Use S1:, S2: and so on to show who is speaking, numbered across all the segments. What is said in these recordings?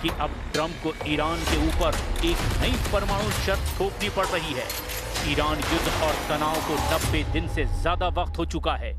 S1: कि अब ट्रंप को ईरान के ऊपर एक नई परमाणु शर्त थोपनी पड़ रही है। ईरान युद्ध और तनाव को 90 दिन से ज्यादा वक्त हो चुका है।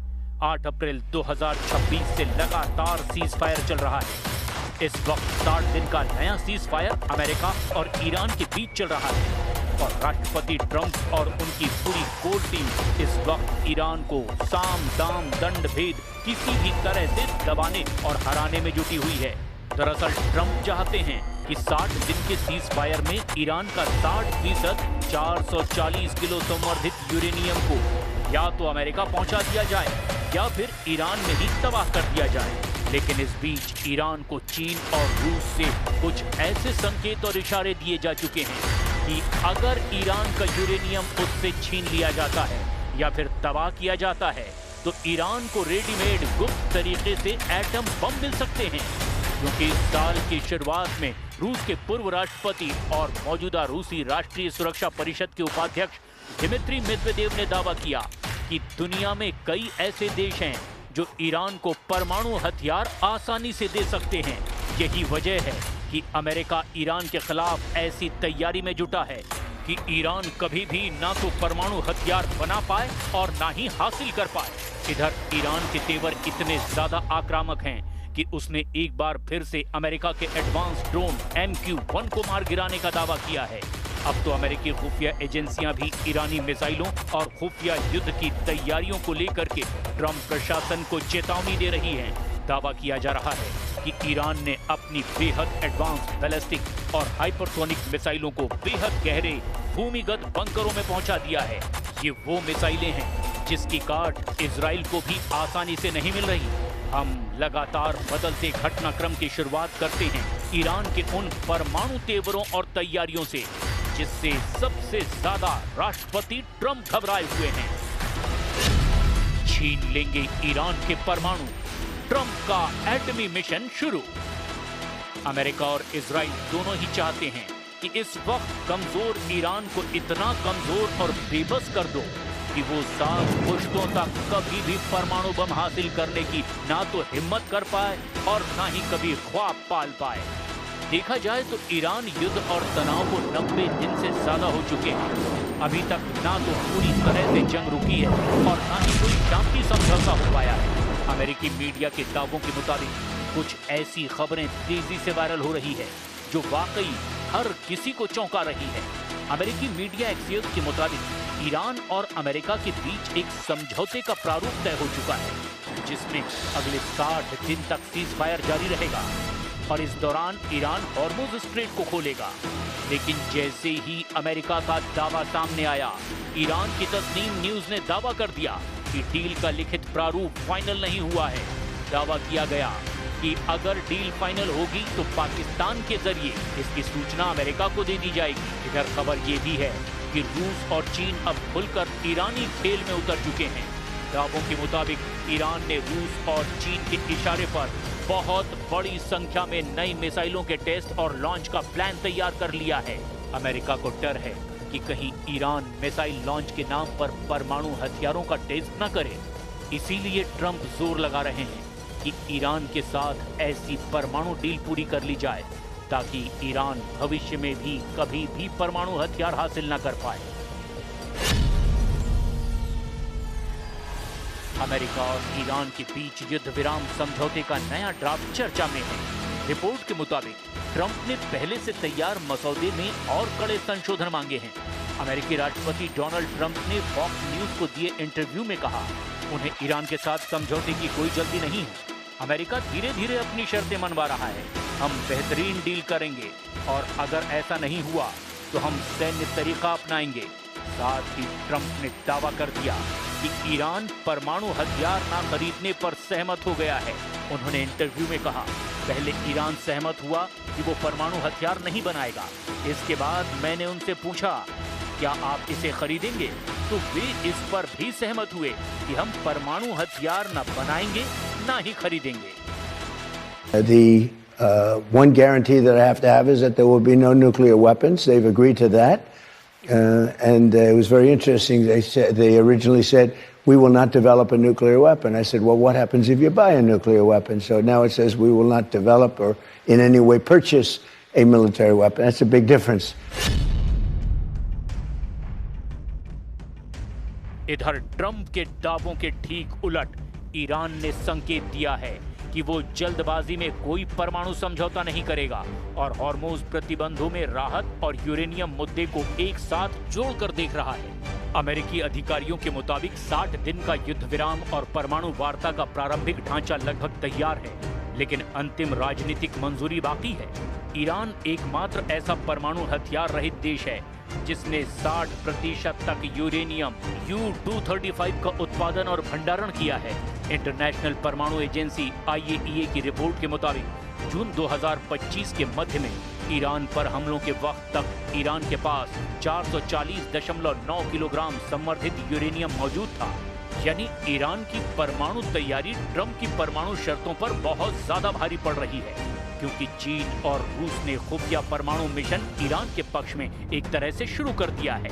S1: 8 अप्रैल 2026 से लगातार सीज फायर चल रहा है। इस वक्त 60 दिन का नया सीज फायर अमेरिका और ईरान के बीच चल रहा है और राष्ट्रपति ट्रंप और उनकी पूरी कोर टीम इस वक्त ईरान को साम दाम दंड भेद किसी भी तरह से दबाने और हराने में जुटी हुई है। दरअसल ट्रंप चाहते हैं कि 60 दिन के सीज फायर में ईरान का 60% 440 किलो संवर्धित यूरेनियम को या तो अमेरिका पहुंचा दिया जाए या फिर ईरान में ही तबाह कर दिया जाए। लेकिन इस बीच ईरान को चीन और रूस से कुछ ऐसे संकेत और इशारे दिए जा चुके हैं कि अगर ईरान का यूरेनियम उससे छीन लिया जाता है या फिर तबाह किया जाता है तो ईरान को रेडीमेड गुप्त तरीके से एटम बम मिल सकते हैं। क्योंकि इस साल की शुरुआत में रूस के पूर्व राष्ट्रपति और मौजूदा रूसी राष्ट्रीय सुरक्षा परिषद के उपाध्यक्ष दिमित्री मेदवेदेव ने दावा किया कि दुनिया में कई ऐसे देश हैं जो ईरान को परमाणु हथियार आसानी से दे सकते हैं। यही वजह है कि अमेरिका ईरान के खिलाफ ऐसी तैयारी में जुटा है कि ईरान कभी भी ना तो परमाणु हथियार बना पाए और ना ही हासिल कर पाए। इधर ईरान के तेवर इतने ज्यादा आक्रामक हैं कि उसने एक बार फिर से अमेरिका के एडवांस ड्रोन MQ-1 को मार गिराने का दावा किया है। अब तो अमेरिकी खुफिया एजेंसियां भी ईरानी मिसाइलों और खुफिया युद्ध की तैयारियों को लेकर के ट्रंप प्रशासन को चेतावनी दे रही हैं। दावा किया जा रहा है कि ईरान ने अपनी बेहद एडवांस बैलिस्टिक और हाइपरसोनिक मिसाइलों को बेहद गहरे भूमिगत बंकरों में पहुंचा दिया है। ये वो मिसाइलें हैं जिसकी काट इजराइल को भी आसानी से नहीं मिल रही। हम लगातार बदलते घटनाक्रम की शुरुआत करते हैं ईरान के उन परमाणु तेवरों और तैयारियों से जिससे सबसे ज्यादा राष्ट्रपति ट्रंप घबराए हुए हैं। छीन लेंगे ईरान के परमाणु, ट्रंप का एटमी मिशन शुरू। अमेरिका और इजराइल दोनों ही चाहते हैं कि इस वक्त कमजोर ईरान को इतना कमजोर और बेबस कर दो कि वो 7 पुश्तों तक कभी भी परमाणु बम हासिल करने की ना तो हिम्मत कर पाए और ना ही कभी ख्वाब पाल पाए। देखा जाए तो ईरान युद्ध और तनाव को 90 दिन से ज्यादा हो चुके हैं। अभी तक ना तो पूरी तरह से जंग रुकी है और ना ही कोई शांति समझौता हो पाया है। अमेरिकी मीडिया के दावों के मुताबिक कुछ ऐसी खबरें तेजी से वायरल हो रही है जो वाकई हर किसी को चौंका रही है। अमेरिकी मीडिया एक्सियोस के मुताबिक ईरान और अमेरिका के बीच एक समझौते का प्रारूप तय हो चुका है जिसमें अगले 60 दिन तक सीज फायर जारी रहेगा और इस दौरान ईरान हॉर्मुज स्ट्रेट को खोलेगा। लेकिन जैसे ही अमेरिका का दावा सामने आया, ईरान की तस्नीम न्यूज ने दावा कर दिया कि डील का लिखित प्रारूप फाइनल नहीं हुआ है। दावा किया गया कि अगर डील फाइनल होगी तो पाकिस्तान के जरिए इसकी सूचना अमेरिका को दे दी जाएगी। इधर खबर ये भी है कि रूस और चीन अब खुलकर ईरानी खेल में उतर चुके हैं। दावों के मुताबिक ईरान ने रूस और चीन के इशारे पर बहुत बड़ी संख्या में नई मिसाइलों के टेस्ट और लॉन्च का प्लान तैयार कर लिया है। अमेरिका को डर है कि कहीं ईरान मिसाइल लॉन्च के नाम पर परमाणु हथियारों का टेस्ट न करे। इसीलिए ट्रंप जोर लगा रहे हैं कि ईरान के साथ ऐसी परमाणु डील पूरी कर ली जाए ताकि ईरान भविष्य में भी कभी भी परमाणु हथियार हासिल न कर पाए। अमेरिका और ईरान के बीच युद्ध विराम समझौते का नया ड्राफ्ट चर्चा में है। रिपोर्ट के मुताबिक ट्रंप ने पहले से तैयार मसौदे में और कड़े संशोधन मांगे हैं। अमेरिकी राष्ट्रपति डोनाल्ड ट्रंप ने फॉक्स न्यूज को दिए इंटरव्यू में कहा उन्हें ईरान के साथ समझौते की कोई जल्दी नहीं है। अमेरिका धीरे धीरे अपनी शर्तें मनवा रहा है। हम बेहतरीन डील करेंगे और अगर ऐसा नहीं हुआ तो हम सैन्य तरीका अपनाएंगे। साथ ही ट्रंप ने दावा कर दिया कि ईरान परमाणु हथियार न खरीदने पर सहमत हो गया है। उन्होंने इंटरव्यू में कहा, पहले ईरान सहमत हुआ कि वो परमाणु हथियार नहीं बनाएगा। इसके बाद मैंने उनसे पूछा क्या आप इसे खरीदेंगे, तो वे इस पर भी सहमत हुए कि हम परमाणु हथियार न बनाएंगे ना ही खरीदेंगे।
S2: One guarantee that I have to have is that there will be no nuclear weapons. They've agreed to that. And it was very interesting. They originally said, we will not develop a nuclear weapon. I said, well, what happens if you buy a nuclear weapon? So now it says we will not develop or in any way purchase a military weapon. That's a big difference.
S1: इधर Trump के दावों के ठीक उलट Iran ने संकेत दिया है कि वो जल्दबाजी में कोई परमाणु समझौता नहीं करेगा और हॉर्मुज प्रतिबंधों में राहत और यूरेनियम मुद्दे को एक साथ जोड़कर देख रहा है। अमेरिकी अधिकारियों के मुताबिक 60 दिन का युद्ध विराम और परमाणु वार्ता का प्रारंभिक ढांचा लगभग तैयार है, लेकिन अंतिम राजनीतिक मंजूरी बाकी है। ईरान एकमात्र ऐसा परमाणु हथियार रहित देश है जिसने 60% तक यूरेनियम U-235 का उत्पादन और भंडारण किया है। इंटरनेशनल परमाणु एजेंसी IAEA की रिपोर्ट के मुताबिक जून 2025 के मध्य में ईरान पर हमलों के वक्त तक ईरान के पास 440.9 किलोग्राम संवर्धित यूरेनियम मौजूद था। यानी ईरान की परमाणु तैयारी ट्रंप की परमाणु शर्तों पर बहुत ज्यादा भारी पड़ रही है, क्योंकि चीन और रूस ने खुफिया परमाणु मिशन ईरान के पक्ष में एक तरह से शुरू कर दिया है।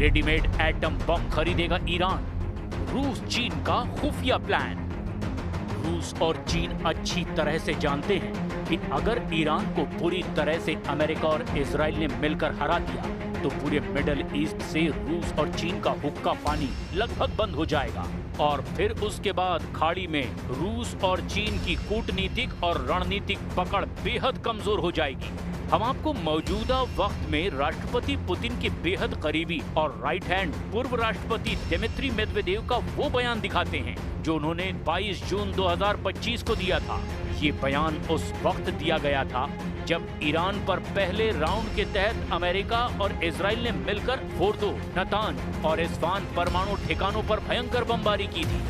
S1: रेडीमेड एटम बम खरीदेगा ईरान, रूस चीन का खुफिया प्लान। रूस और चीन अच्छी तरह से जानते हैं कि अगर ईरान को पूरी तरह से अमेरिका और इजराइल ने मिलकर हरा दिया तो पूरे मिडल ईस्ट से रूस और चीन का हुक्का पानी लगभग बंद हो जाएगा और फिर उसके बाद खाड़ी में रूस और चीन की कूटनीतिक और रणनीतिक पकड़ बेहद कमजोर हो जाएगी। हम आपको मौजूदा वक्त में राष्ट्रपति पुतिन के बेहद करीबी और राइट हैंड पूर्व राष्ट्रपति दिमित्री मेदवेदेव का वो बयान दिखाते हैं जो उन्होंने 22 जून 2025 को दिया था। ये बयान उस वक्त दिया गया था जब ईरान पर पहले राउंड के तहत अमेरिका और इजराइल ने मिलकर फोर्दो, नतांज और इस्फान परमाणु ठिकानों पर भयंकर बमबारी की थी।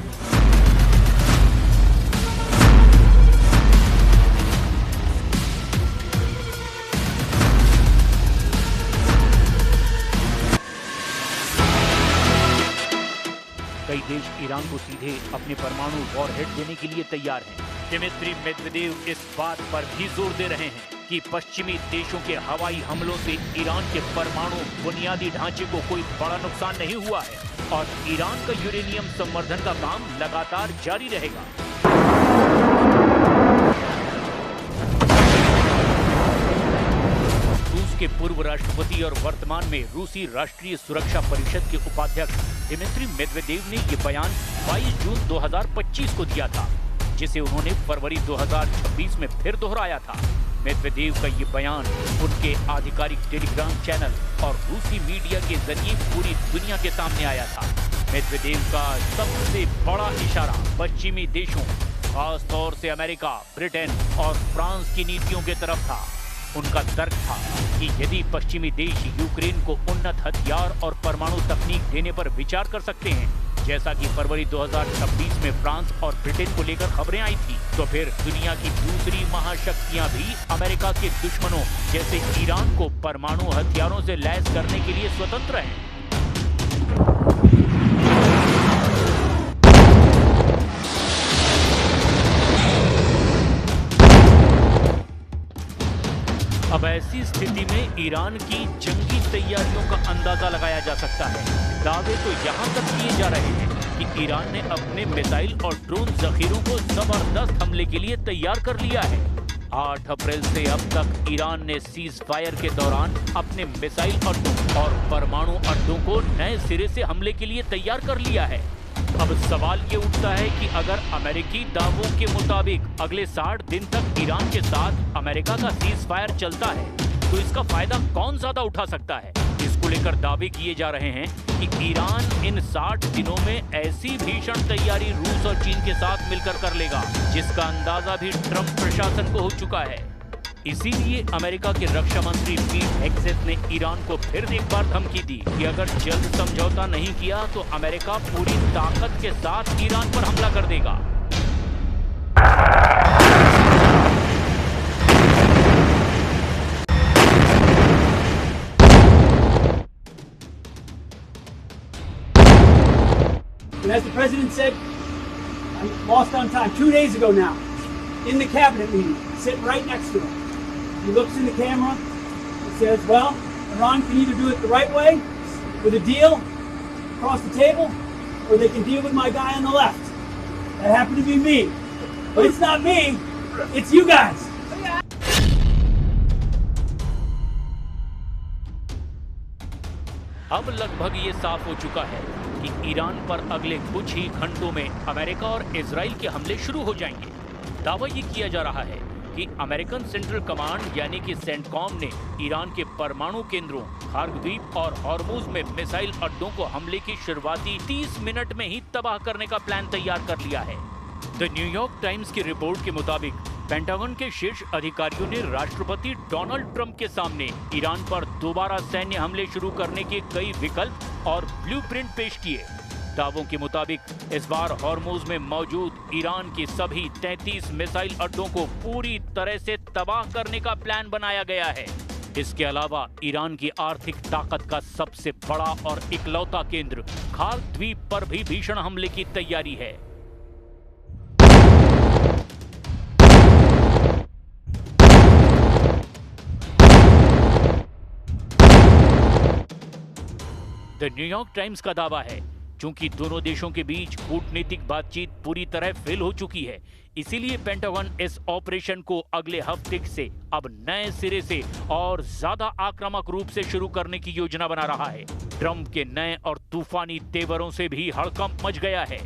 S1: कई देश ईरान को सीधे अपने परमाणु वॉरहेड देने के लिए तैयार हैं। दिमित्री मेदवेदेव इस बात पर भी जोर दे रहे हैं कि पश्चिमी देशों के हवाई हमलों से ईरान के परमाणु बुनियादी ढांचे को कोई बड़ा नुकसान नहीं हुआ है और ईरान का यूरेनियम संवर्धन का काम लगातार जारी रहेगा। रूस के पूर्व राष्ट्रपति और वर्तमान में रूसी राष्ट्रीय सुरक्षा परिषद के उपाध्यक्ष दिमित्री मेदवेदेव ने ये बयान 22 जून 2025 को दिया था, जिसे उन्होंने फरवरी 2026 में फिर दोहराया था। मेदवेदेव का ये बयान उनके आधिकारिक टेलीग्राम चैनल और रूसी मीडिया के जरिए पूरी दुनिया के सामने आया था। मेदवेदेव का सबसे बड़ा इशारा पश्चिमी देशों, खास तौर से अमेरिका, ब्रिटेन और फ्रांस की नीतियों की तरफ था। उनका तर्क था कि यदि पश्चिमी देश यूक्रेन को उन्नत हथियार और परमाणु तकनीक देने पर विचार कर सकते हैं, जैसा कि फरवरी 2026 में फ्रांस और ब्रिटेन को लेकर खबरें आई थी, तो फिर दुनिया की दूसरी महाशक्तियां भी अमेरिका के दुश्मनों जैसे ईरान को परमाणु हथियारों से लैस करने के लिए स्वतंत्र हैं। अब ऐसी स्थिति में ईरान की जंगी तैयारियों का अंदाजा लगाया जा सकता है। दावे तो यहाँ तक किए जा रहे हैं कि ईरान ने अपने मिसाइल और ड्रोन जखीरों को जबरदस्त हमले के लिए तैयार कर लिया है। 8 अप्रैल से अब तक ईरान ने सीज फायर के दौरान अपने मिसाइल अड्डों और परमाणु अड्डों को नए सिरे से हमले के लिए तैयार कर लिया है। अब सवाल ये उठता है कि अगर अमेरिकी दावों के मुताबिक अगले 60 दिन तक ईरान के साथ अमेरिका का सीज फायर चलता है तो इसका फायदा कौन ज्यादा उठा सकता है। इसको लेकर दावे किए जा रहे हैं कि ईरान इन 60 दिनों में ऐसी भीषण तैयारी रूस और चीन के साथ मिलकर कर लेगा जिसका अंदाजा भी ट्रंप प्रशासन को हो चुका है। इसीलिए अमेरिका के रक्षा मंत्री पीट हेगसेथ ने ईरान को फिर एक बार धमकी दी कि अगर जल्द समझौता नहीं किया तो अमेरिका पूरी ताकत के साथ ईरान पर हमला कर देगा।
S3: And as the president said, I'm lost on time, 2 days ago now, in the cabinet meeting, sitting right next to him. He looks in the camera and says, well, Iran can either do it the right way, with a deal across the table, or they can deal with my guy on the left. That happened to be me. But it's not me, it's you guys.
S1: अब लगभग ये साफ हो चुका है कि Iran पर अगले कुछ ही घंटों में अमेरिका और इजराइल के हमले शुरू हो जाएंगे। दावा ये किया जा रहा है कि अमेरिकन सेंट्रल कमांड यानी कि सेंटकॉम ने ईरान के परमाणु केंद्रों खार्ग द्वीप और हॉर्मुज में मिसाइल अड्डों को हमले की शुरुआती 30 मिनट में ही तबाह करने का प्लान तैयार कर लिया है। द न्यूयॉर्क टाइम्स की रिपोर्ट के मुताबिक पेंटागन के शीर्ष अधिकारियों ने राष्ट्रपति डोनाल्ड ट्रंप के सामने ईरान पर दोबारा सैन्य हमले शुरू करने के कई विकल्प और ब्लूप्रिंट पेश किए। दावों के मुताबिक इस बार हॉर्मुज में मौजूद ईरान के सभी 33 मिसाइल अड्डों को पूरी तरह से तबाह करने का प्लान बनाया गया है। इसके अलावा ईरान की आर्थिक ताकत का सबसे बड़ा और इकलौता केंद्र खार्ग द्वीप पर भी भीषण हमले की तैयारी है। द न्यूयॉर्क टाइम्स का दावा है चूंकि दोनों देशों के बीच कूटनीतिक बातचीत पूरी तरह फेल हो चुकी है, इसीलिए पेंटागन इस ऑपरेशन को अगले हफ्ते से अब नए सिरे से और ज्यादा आक्रामक रूप से शुरू करने की योजना बना रहा है। ट्रंप के नए और तूफानी तेवरों से भी हड़कंप मच गया है।